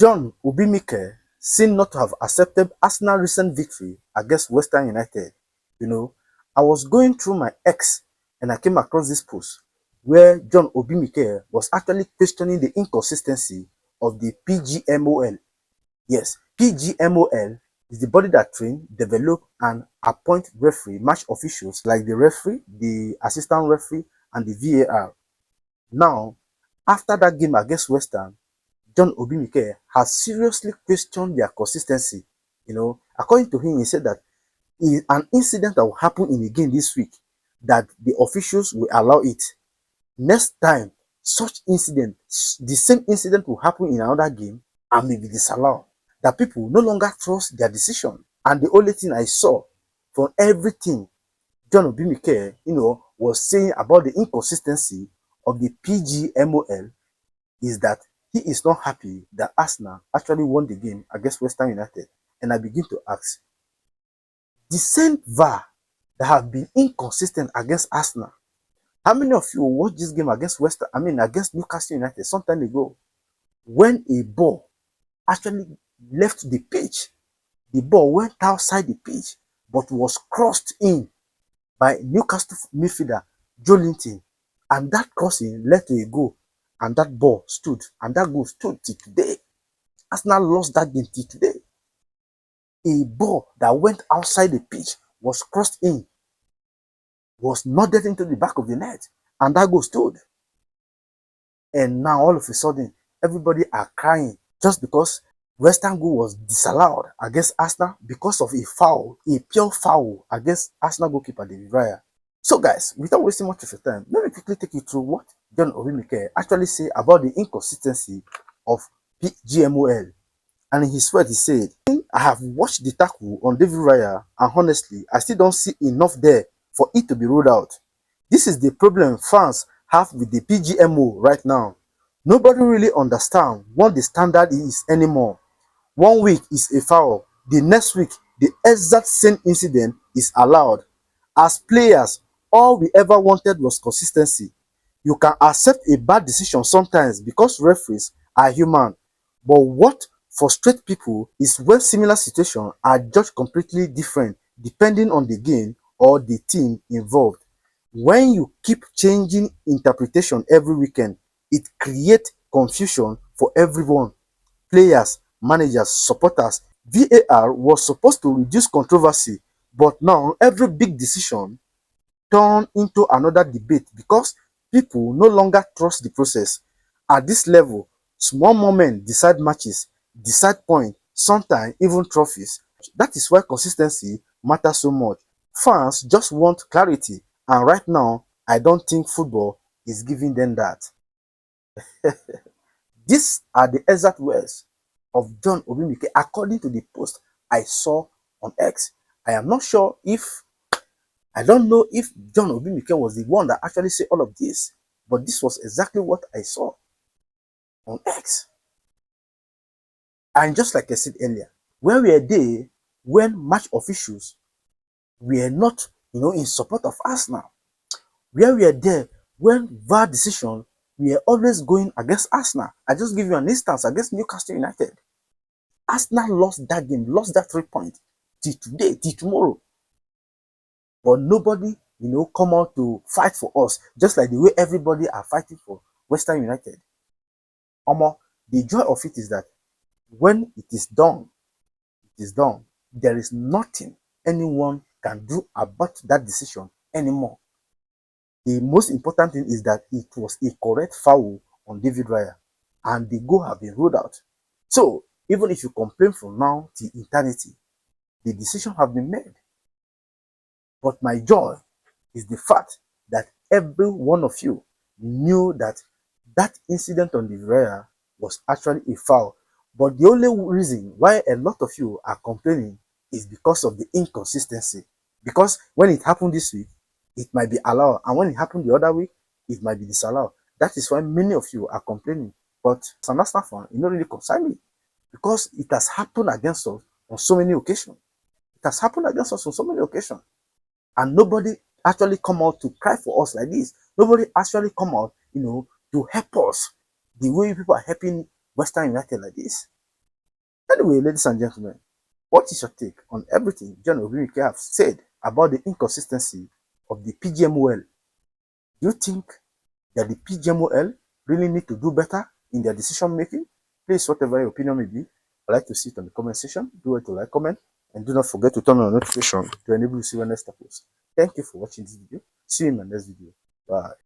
John Obi Mikel seemed not to have accepted Arsenal's recent victory against Westham United. I was going through my X and I came across this post where John Obi Mikel was actually questioning the inconsistency of the PGMOL. Yes, PGMOL is the body that train, develop, and appoint referee match officials like the referee, the assistant referee, and the VAR. Now, after that game against West Ham, John Obi Mikel has seriously questioned their consistency. According to him, he said that an incident that will happen in a game this week, that the officials will allow it. Next time, such incident, the same incident will happen in another game and may be disallowed. That people no longer trust their decision. And the only thing I saw from everything John Obi Mikel, was saying about the inconsistency of the PGMOL is that he is not happy that Arsenal actually won the game against Westham United. And I begin to ask, the same VAR that have been inconsistent against Arsenal, how many of you watched this game against against Newcastle United some time ago, when a ball actually left the pitch, the ball went outside the pitch, but was crossed in by Newcastle midfielder Joe Linton, and that crossing led to a goal, and that ball stood, and that goal stood till today. Arsenal lost that game till today. A ball that went outside the pitch was crossed in, was nodded into the back of the net, and that goal stood. And now all of a sudden, everybody are crying just because West Ham goal was disallowed against Arsenal because of a foul, a pure foul against Arsenal goalkeeper David Raya. So guys, without wasting much of your time, let me quickly take you through what John Obi Mikel actually say about the inconsistency of PGMOL. And in his words, he said, I have watched the tackle on David Raya, and honestly, I still don't see enough there for it to be ruled out. This is the problem fans have with the PGMO right now. Nobody really understands what the standard is anymore. 1 week is a foul, the next week, the exact same incident is allowed. As players, all we ever wanted was consistency. You can accept a bad decision sometimes because referees are human, but what frustrates people is when similar situations are judged completely different depending on the game or the team involved. When you keep changing interpretation every weekend, it creates confusion for everyone. Players, managers, supporters. VAR was supposed to reduce controversy, but now every big decision turned into another debate because people no longer trust the process. At this level, small moments decide matches, decide points, sometimes even trophies. That is why consistency matters so much. Fans just want clarity, and right now, I don't think football is giving them that. These are the exact words of John Obi Mikel according to the post I saw on X. I am not sure if, I don't know if John Obi Mikel was the one that actually said all of this, but this was exactly what I saw on X. And just like I said earlier, where were they when match officials were not, in support of Arsenal? Where were they when VAR decision were always going against Arsenal? I just give you an instance against Newcastle United. Arsenal lost that game, lost that 3 points till today, till tomorrow. But nobody, come out to fight for us, just like the way everybody are fighting for Western United. The joy of it is that when it is done, it is done. There is nothing anyone can do about that decision anymore. The most important thing is that it was a correct foul on David Raya, and the goal have been ruled out. So even if you complain from now till eternity, the decision have been made. But my joy is the fact that every one of you knew that that incident on the Raya was actually a foul. But the only reason why a lot of you are complaining is because of the inconsistency. Because when it happened this week, it might be allowed, and when it happened the other week, it might be disallowed. That is why many of you are complaining. But as an Arsenal fan, it not really concern me, because it has happened against us on so many occasions. It has happened against us on so many occasions, and nobody actually come out to cry for us like this. Nobody actually come out, to help us the way people are helping Western United like this. Anyway, ladies and gentlemen, what is your take on everything John Obi Mikel have said about the inconsistency of the PGMOL? Do you think that the PGMOL really need to do better in their decision making? Please, whatever your opinion may be, I'd like to see it on the comment section. Do it to like, comment, and do not forget to turn on notification to enable you to see when next post. Thank you for watching this video. See you in my next video. Bye.